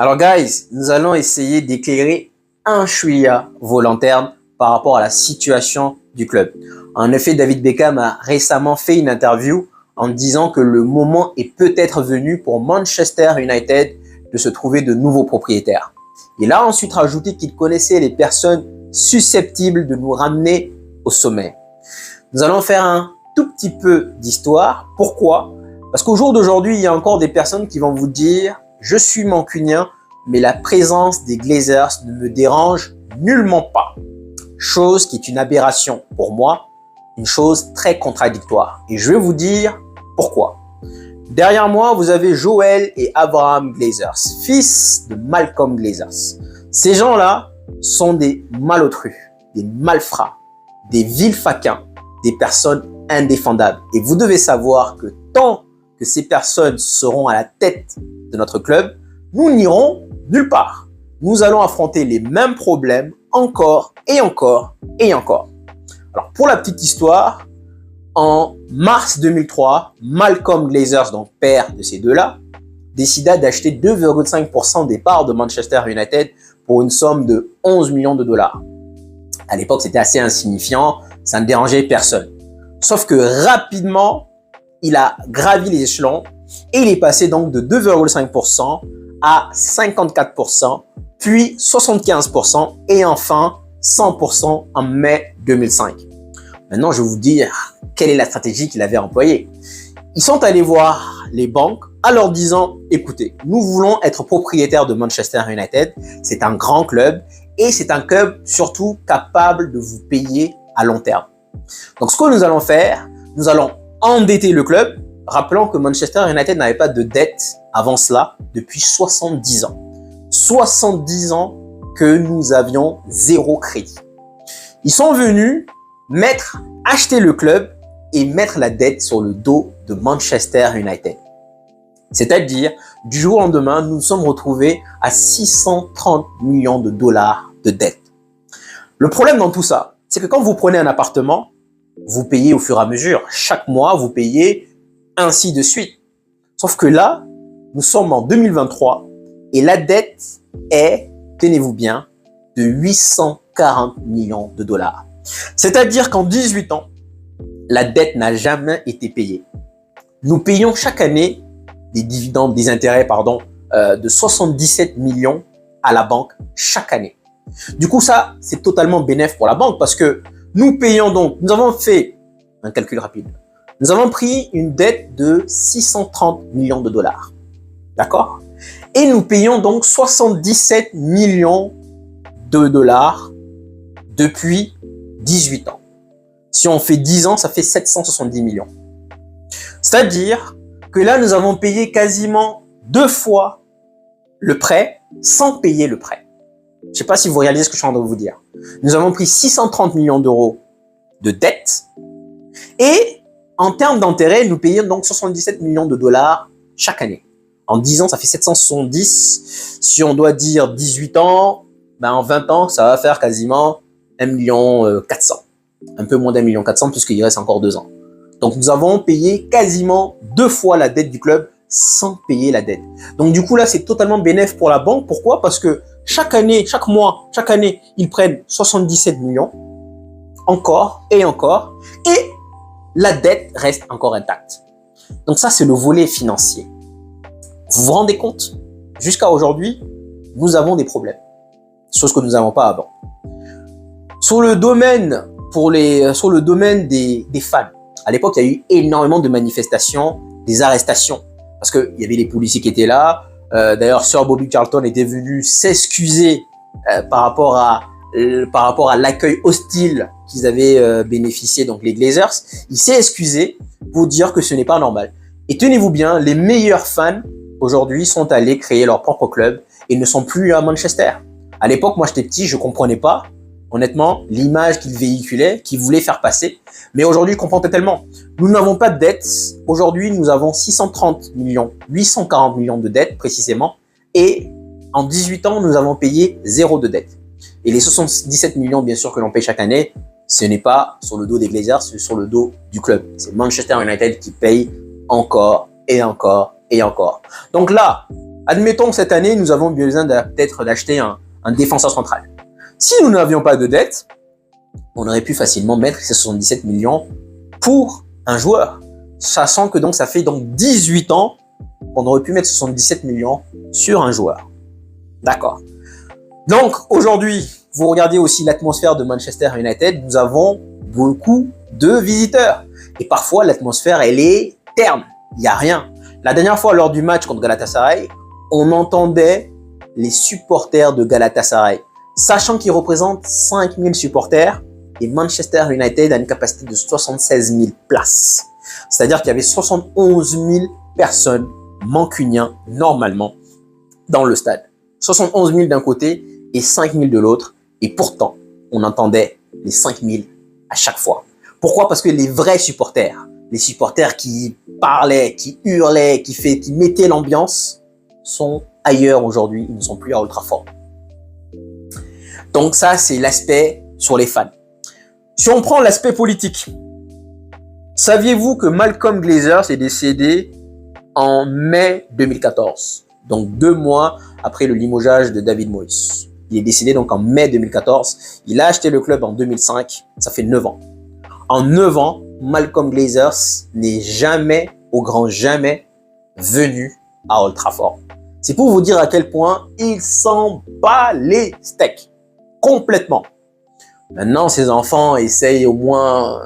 Alors guys, nous allons essayer d'éclairer un chouïa vos lanternes par rapport à la situation du club. En effet, David Beckham a récemment fait une interview en disant que le moment est peut-être venu pour Manchester United de se trouver de nouveaux propriétaires. Il a ensuite rajouté qu'il connaissait les personnes susceptibles de nous ramener au sommet. Nous allons faire un tout petit peu d'histoire. Pourquoi? Parce qu'au jour d'aujourd'hui, il y a encore des personnes qui vont vous dire « Je suis mancunien, mais la présence des Glazers ne me dérange nullement pas. » Chose qui est une aberration pour moi, une chose très contradictoire. Et je vais vous dire pourquoi. Derrière moi, vous avez Joel et Abraham Glazers, fils de Malcolm Glazers. Ces gens-là sont des malotrus, des malfrats, des vils faquins, des personnes indéfendables. Et vous devez savoir que tant que ces personnes seront à la tête de notre club, nous n'irons nulle part. Nous allons affronter les mêmes problèmes encore et encore et encore. Alors, pour la petite histoire, en mars 2003, Malcolm Glazers, donc père de ces deux-là, décida d'acheter 2,5% des parts de Manchester United pour une somme de 11 millions de dollars. À l'époque, c'était assez insignifiant, ça ne dérangeait personne. Sauf que rapidement, il a gravi les échelons et il est passé donc de 2,5% à 54%, puis 75% et enfin 100% en mai 2005. Maintenant, je vais vous dire quelle est la stratégie qu'il avait employée. Ils sont allés voir les banques en leur disant « Écoutez, nous voulons être propriétaires de Manchester United. C'est un grand club et c'est un club surtout capable de vous payer à long terme. » Donc, ce que nous allons faire, nous allons endetter le club. Rappelons que Manchester United n'avait pas de dette avant cela depuis 70 ans. 70 ans que nous avions zéro crédit. Ils sont venus acheter le club et mettre la dette sur le dos de Manchester United. C'est-à-dire, du jour au lendemain, nous nous sommes retrouvés à 630 millions de dollars de dette. Le problème dans tout ça, c'est que quand vous prenez un appartement, vous payez au fur et à mesure. Chaque mois, vous payez ainsi de suite. Sauf que là, nous sommes en 2023 et la dette est, tenez-vous bien, de 840 millions de dollars. C'est-à-dire qu'en 18 ans, la dette n'a jamais été payée. Nous payons chaque année des dividendes, des intérêts, de 77 millions à la banque chaque année. Du coup, ça, c'est totalement bénéfique pour la banque parce que nous payons donc, nous avons fait un calcul rapide. Nous avons pris une dette de 630 millions de dollars. D'accord? Et nous payons donc 77 millions de dollars depuis 18 ans. Si on fait 10 ans, ça fait 770 millions. C'est-à-dire que là, nous avons payé quasiment 2 fois le prêt sans payer le prêt. Je ne sais pas si vous réalisez ce que je suis en train de vous dire. Nous avons pris 630 millions d'euros de dette et en termes d'intérêt, nous payons donc 77 millions de dollars chaque année. En 10 ans, ça fait 770. Si on doit dire 18 ans, en 20 ans, ça va faire quasiment 1 million 400. Un peu moins d'1 million 400 puisqu'il reste encore 2 ans. Donc, nous avons payé quasiment 2 fois la dette du club sans payer la dette. Donc, du coup, là, c'est totalement bénéfique pour la banque. Pourquoi? Parce que chaque année, chaque mois, chaque année, ils prennent 77 millions, encore et encore, et la dette reste encore intacte. Donc, ça, c'est le volet financier. Vous vous rendez compte? Jusqu'à aujourd'hui, nous avons des problèmes. Chose que nous n'avons pas avant. Sur le domaine des fans, à l'époque, il y a eu énormément de manifestations, des arrestations, parce qu'il y avait les policiers qui étaient là. D'ailleurs, Sir Bobby Charlton était venu s'excuser par rapport à l'accueil hostile qu'ils avaient bénéficié, donc les Glazers. Il s'est excusé pour dire que ce n'est pas normal. Et tenez-vous bien, les meilleurs fans aujourd'hui sont allés créer leur propre club et ne sont plus à Manchester. À l'époque, moi j'étais petit, je comprenais pas, honnêtement, l'image qu'ils véhiculaient, qu'ils voulaient faire passer. Mais aujourd'hui, je comprends totalement. Nous n'avons pas de dette. Aujourd'hui, nous avons 630 millions, 840 millions de dettes précisément. Et en 18 ans, nous avons payé 0 de dette. Et les 77 millions, bien sûr, que l'on paye chaque année, ce n'est pas sur le dos des Glazers, c'est sur le dos du club. C'est Manchester United qui paye encore et encore et encore. Donc là, Admettons que cette année, nous avons besoin peut-être d'acheter un défenseur central. Si nous n'avions pas de dette, on aurait pu facilement mettre ces 77 millions pour un joueur. Sachant que donc ça fait donc 18 ans qu'on aurait pu mettre 77 millions sur un joueur. D'accord. Donc aujourd'hui, vous regardez aussi l'atmosphère de Manchester United, nous avons beaucoup de visiteurs. Et parfois, l'atmosphère, elle est terne. Il n'y a rien. La dernière fois, lors du match contre Galatasaray, on entendait les supporters de Galatasaray. Sachant qu'ils représentent 5000 supporters et Manchester United a une capacité de 76 000 places. C'est-à-dire qu'il y avait 71 000 personnes mancuniens normalement dans le stade. 71 000 d'un côté et 5 000 de l'autre. Et pourtant, on entendait les 5 000 à chaque fois. Pourquoi? Parce que les vrais supporters, les supporters qui parlaient, qui hurlaient, qui mettaient l'ambiance, sont ailleurs aujourd'hui. Ils ne sont plus à Old Trafford. Donc ça, c'est l'aspect sur les fans. Si on prend l'aspect politique, saviez-vous que Malcolm Glazers est décédé en mai 2014? Donc 2 mois après le limogeage de David Moyes. Il est décédé donc en mai 2014. Il a acheté le club en 2005. Ça fait 9 ans. En 9 ans, Malcolm Glazers n'est jamais, au grand jamais, venu à Old Trafford. C'est pour vous dire à quel point il s'en bat les steaks. Complètement. Maintenant, ses enfants essayent au moins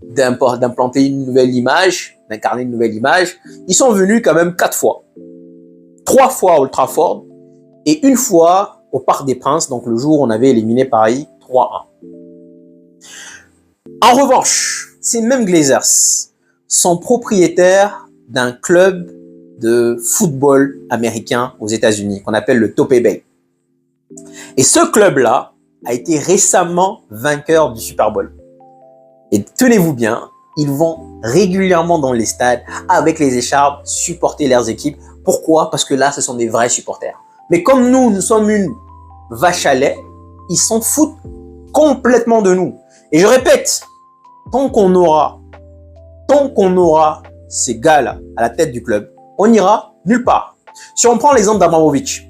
d'implanter une nouvelle image, d'incarner une nouvelle image. Ils sont venus quand même 4 fois. 3 fois à Old Trafford et 1 fois au Parc des Princes, donc le jour où on avait éliminé Paris 3-1. En revanche, ces mêmes Glazers sont propriétaires d'un club de football américain aux États-Unis qu'on appelle le Tampa Bay. Et ce club-là a été récemment vainqueur du Super Bowl. Et tenez-vous bien, ils vont régulièrement dans les stades avec les écharpes supporter leurs équipes. Pourquoi? Parce que là, ce sont des vrais supporters. Mais comme nous sommes une vache à lait, ils s'en foutent complètement de nous. Et je répète, tant qu'on aura ces gars-là à la tête du club, on n'ira nulle part. Si on prend l'exemple d'Abramovich,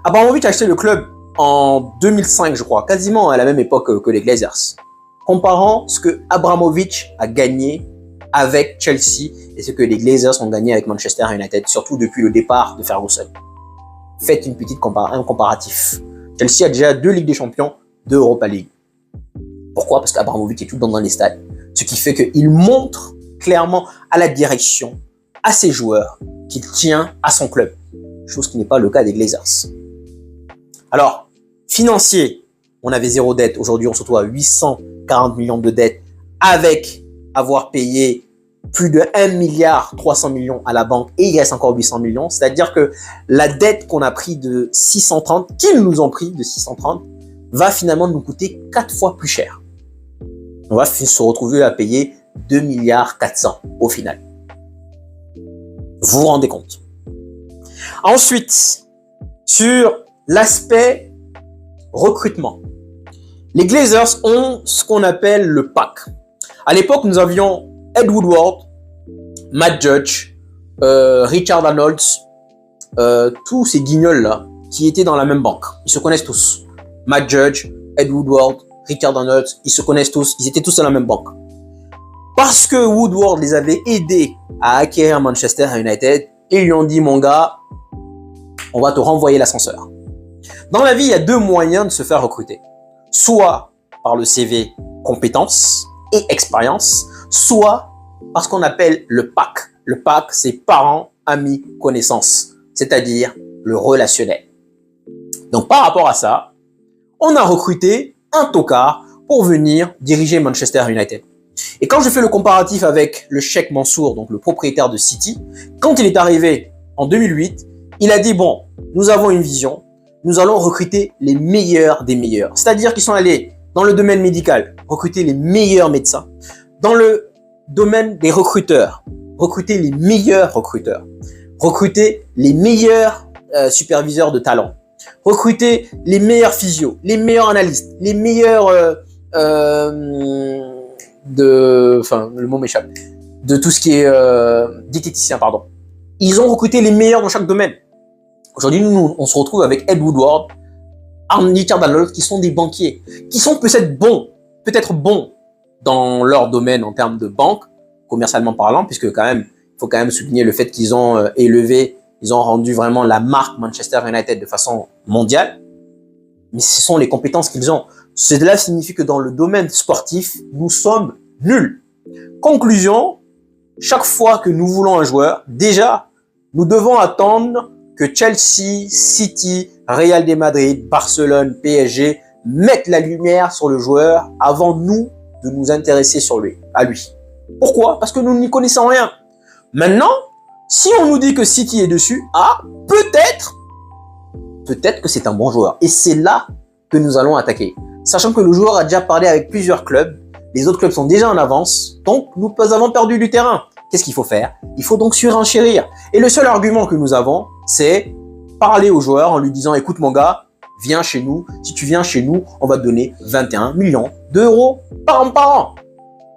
Abramovich a acheté le club en 2005, je crois, quasiment à la même époque que les Glazers. Comparant ce que Abramovich a gagné avec Chelsea et ce que les Glazers ont gagné avec Manchester United, surtout depuis le départ de Ferguson. Faites un comparatif. Chelsea a déjà 2 Ligues des Champions, 2 Europa League. Pourquoi? Parce qu'Abramovich est tout dans les stades. Ce qui fait qu'il montre clairement à la direction, à ses joueurs, qu'il tient à son club. Chose qui n'est pas le cas des Glazers. Alors, financier, on avait 0 dette. Aujourd'hui, on se retrouve à 840 millions de dettes avec avoir payé plus de 1 milliard 300 millions à la banque et il reste encore 800 millions. C'est-à-dire que la dette qu'on a pris de 630, qu'ils nous ont pris de 630, va finalement nous coûter 4 fois plus cher. On va se retrouver à payer 2 milliards 400 au final. Vous vous rendez compte? Ensuite, sur l'aspect recrutement. Les Glazers ont ce qu'on appelle le pack. À l'époque, nous avions Ed Woodward, Matt Judge, Richard Arnold, tous ces guignols-là qui étaient dans la même banque. Ils se connaissent tous. Matt Judge, Ed Woodward, Richard Arnold, ils se connaissent tous. Ils étaient tous dans la même banque. Parce que Woodward les avait aidés à acquérir Manchester United, ils lui ont dit, mon gars, on va te renvoyer l'ascenseur. Dans la vie, il y a 2 moyens de se faire recruter. Soit par le CV compétences et expérience, soit par ce qu'on appelle le PAC. Le PAC, c'est parents, amis, connaissances, c'est-à-dire le relationnel. Donc, par rapport à ça, on a recruté un tocard pour venir diriger Manchester United. Et quand je fais le comparatif avec le Cheikh Mansour, donc le propriétaire de City, quand il est arrivé en 2008, il a dit, bon, nous avons une vision, nous allons recruter les meilleurs des meilleurs. C'est-à-dire qu'ils sont allés dans le domaine médical, recruter les meilleurs médecins. Dans le domaine des recruteurs, recruter les meilleurs recruteurs. Recruter les meilleurs superviseurs de talent. Recruter les meilleurs physios, les meilleurs analystes, les meilleurs le mot m'échappe, de tout ce qui est diététicien, pardon. Ils ont recruté les meilleurs dans chaque domaine. Aujourd'hui, nous, on se retrouve avec Ed Woodward, Andy Cardinal, qui sont des banquiers, qui sont peut-être bons dans leur domaine en termes de banque, commercialement parlant, puisque quand même, il faut quand même souligner le fait qu'ils ont ils ont rendu vraiment la marque Manchester United de façon mondiale. Mais ce sont les compétences qu'ils ont. Cela signifie que dans le domaine sportif, nous sommes nuls. Conclusion, chaque fois que nous voulons un joueur, déjà, nous devons attendre que Chelsea, City, Real de Madrid, Barcelone, PSG mettent la lumière sur le joueur avant nous de nous intéresser à lui. Pourquoi? Parce que nous n'y connaissons rien. Maintenant, si on nous dit que City est dessus, peut-être que c'est un bon joueur. Et c'est là que nous allons attaquer. Sachant que le joueur a déjà parlé avec plusieurs clubs, les autres clubs sont déjà en avance, donc nous avons perdu du terrain. Qu'est-ce qu'il faut faire? Il faut donc surenchérir. Et le seul argument que nous avons, c'est parler au joueur en lui disant « Écoute mon gars, viens chez nous. Si tu viens chez nous, on va te donner 21 millions d'euros par an. »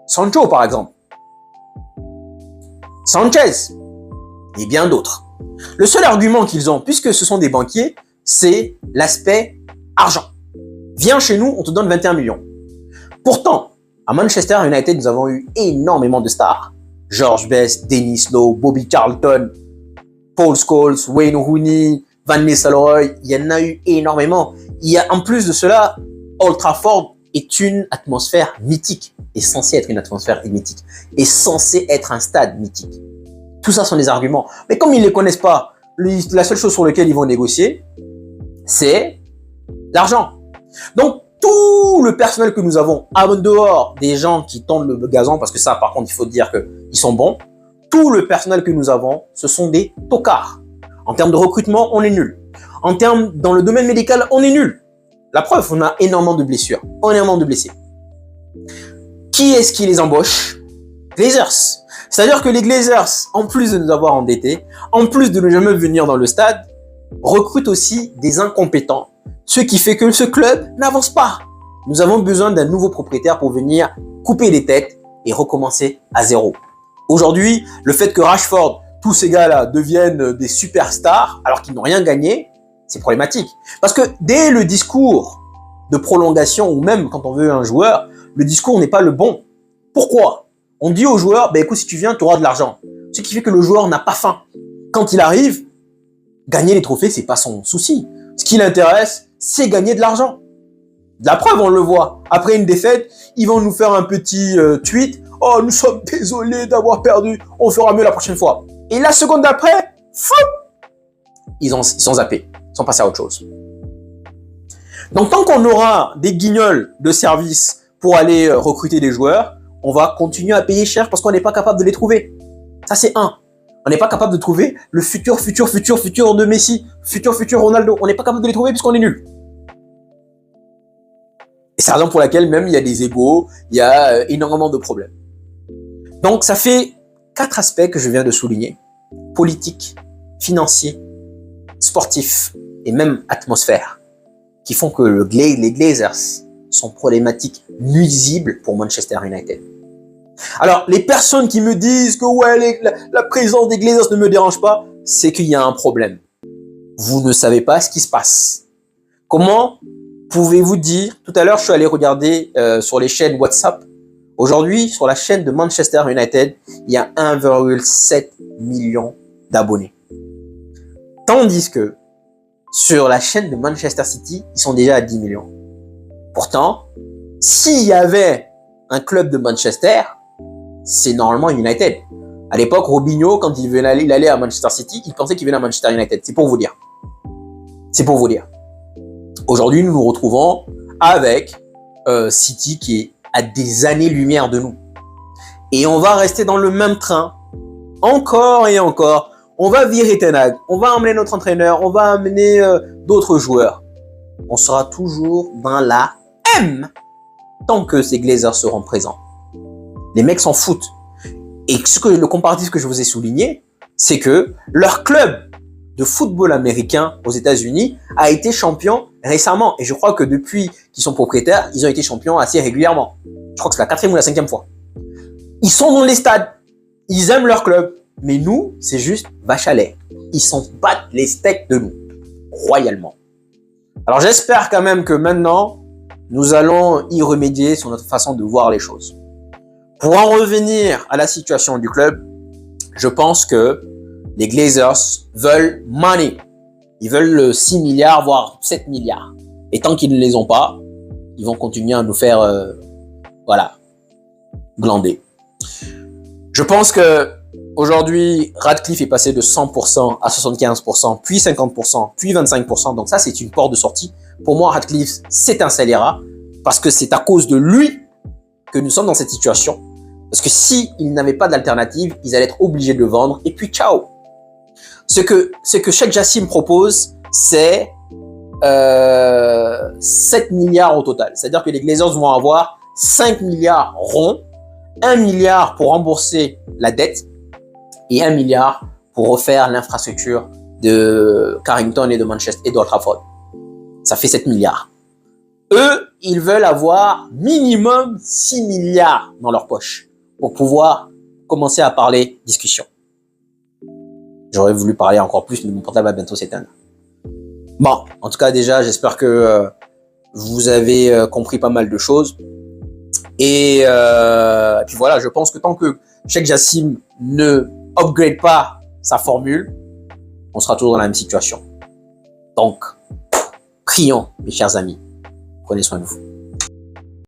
Sancho par exemple. Sanchez. Et bien d'autres. Le seul argument qu'ils ont, puisque ce sont des banquiers, c'est l'aspect argent. Viens chez nous, on te donne 21 millions. Pourtant, à Manchester United, nous avons eu énormément de stars. George Best, Dennis Law, Bobby Charlton, Paul Scholes, Wayne Rooney, Van Nistelrooy, il y en a eu énormément. En plus de cela, Old Trafford est une atmosphère mythique, est censée être une atmosphère mythique, est censé être un stade mythique. Tout ça sont des arguments. Mais comme ils ne les connaissent pas, la seule chose sur laquelle ils vont négocier, c'est l'argent. Donc, tout le personnel que nous avons, en dehors des gens qui tendent le gazon, parce que ça, par contre, il faut dire qu'ils sont bons, tout le personnel que nous avons, ce sont des tocards. En termes de recrutement, on est nul. Dans le domaine médical, on est nul. La preuve, on a énormément de blessures, énormément de blessés. Qui est-ce qui les embauche? Glazers. C'est-à-dire que les Glazers, en plus de nous avoir endettés, en plus de ne jamais venir dans le stade, recrutent aussi des incompétents. Ce qui fait que ce club n'avance pas. Nous avons besoin d'un nouveau propriétaire pour venir couper les têtes et recommencer à zéro. Aujourd'hui, le fait que Rashford, tous ces gars-là deviennent des superstars alors qu'ils n'ont rien gagné, c'est problématique. Parce que dès le discours de prolongation ou même quand on veut un joueur, le discours n'est pas le bon. Pourquoi? On dit au joueur, écoute, si tu viens, tu auras de l'argent. Ce qui fait que le joueur n'a pas faim. Quand il arrive, gagner les trophées, c'est pas son souci. Ce qui l'intéresse, c'est gagner de l'argent. La preuve, on le voit. Après une défaite, ils vont nous faire un petit tweet. Oh, nous sommes désolés d'avoir perdu. On fera mieux la prochaine fois. Et la seconde d'après, ils sont zappés. Ils sont passés à autre chose. Donc, tant qu'on aura des guignols de service pour aller recruter des joueurs, on va continuer à payer cher parce qu'on n'est pas capable de les trouver. Ça, c'est un. On n'est pas capable de trouver le futur de Messi, futur Ronaldo. On n'est pas capable de les trouver puisqu'on est nul. Et c'est la raison pour laquelle même il y a des égos, il y a énormément de problèmes. Donc, ça fait 4 aspects que je viens de souligner. Politique, financier, sportif et même atmosphère qui font que les Glazers sont problématiques, nuisibles pour Manchester United. Alors, les personnes qui me disent que ouais, la présence des Glazers ne me dérange pas, c'est qu'il y a un problème. Vous ne savez pas ce qui se passe. Comment pouvez-vous dire, tout à l'heure, je suis allé regarder sur les chaînes WhatsApp. Aujourd'hui, sur la chaîne de Manchester United, il y a 1,7 million d'abonnés. Tandis que sur la chaîne de Manchester City, ils sont déjà à 10 millions. Pourtant, s'il y avait un club de Manchester, c'est normalement United. À l'époque, Robinho, quand il allait à Manchester City, il pensait qu'il venait à Manchester United. C'est pour vous dire. C'est pour vous dire. Aujourd'hui, nous nous retrouvons avec City qui est à des années-lumière de nous. Et on va rester dans le même train, encore et encore. On va virer Ten Hag, on va emmener notre entraîneur, on va amener d'autres joueurs. On sera toujours dans la M tant que ces Glazers seront présents. Les mecs s'en foutent. Et le comparatif que je vous ai souligné, c'est que leur club de football américain aux États-Unis a été champion récemment. Et je crois que depuis qu'ils sont propriétaires, ils ont été champions assez régulièrement. Je crois que c'est la 4e ou la 5e fois. Ils sont dans les stades. Ils aiment leur club. Mais nous, c'est juste vache à lait. Ils s'en battent les steaks de nous. royalement. Alors j'espère quand même que maintenant, nous allons y remédier sur notre façon de voir les choses. Pour en revenir à la situation du club, je pense que les Glazers veulent money. Ils veulent 6 milliards, voire 7 milliards. Et tant qu'ils ne les ont pas, ils vont continuer à nous faire, glander. Je pense que aujourd'hui, Radcliffe est passé de 100% à 75%, puis 50%, puis 25%. Donc ça, c'est une porte de sortie. Pour moi, Radcliffe, c'est un scélérat parce que c'est à cause de lui que nous sommes dans cette situation. Parce que s'ils n'avaient pas d'alternative, ils allaient être obligés de vendre et puis ciao. Ce que Sheikh Jassim propose, c'est 7 milliards au total. C'est-à-dire que les Glazers vont avoir 5 milliards ronds, 1 milliard pour rembourser la dette et 1 milliard pour refaire l'infrastructure de Carrington et de Manchester et d'Old Trafford. Ça fait 7 milliards. Eux, ils veulent avoir minimum 6 milliards dans leur poche pour pouvoir commencer à parler discussion. J'aurais voulu parler encore plus, mais mon portable va bientôt s'éteindre. Bon, en tout cas, déjà, j'espère que vous avez compris pas mal de choses. Et puis voilà, je pense que tant que Sheikh Jassim ne upgrade pas sa formule, on sera toujours dans la même situation. Donc, prions, mes chers amis. Prenez soin de vous.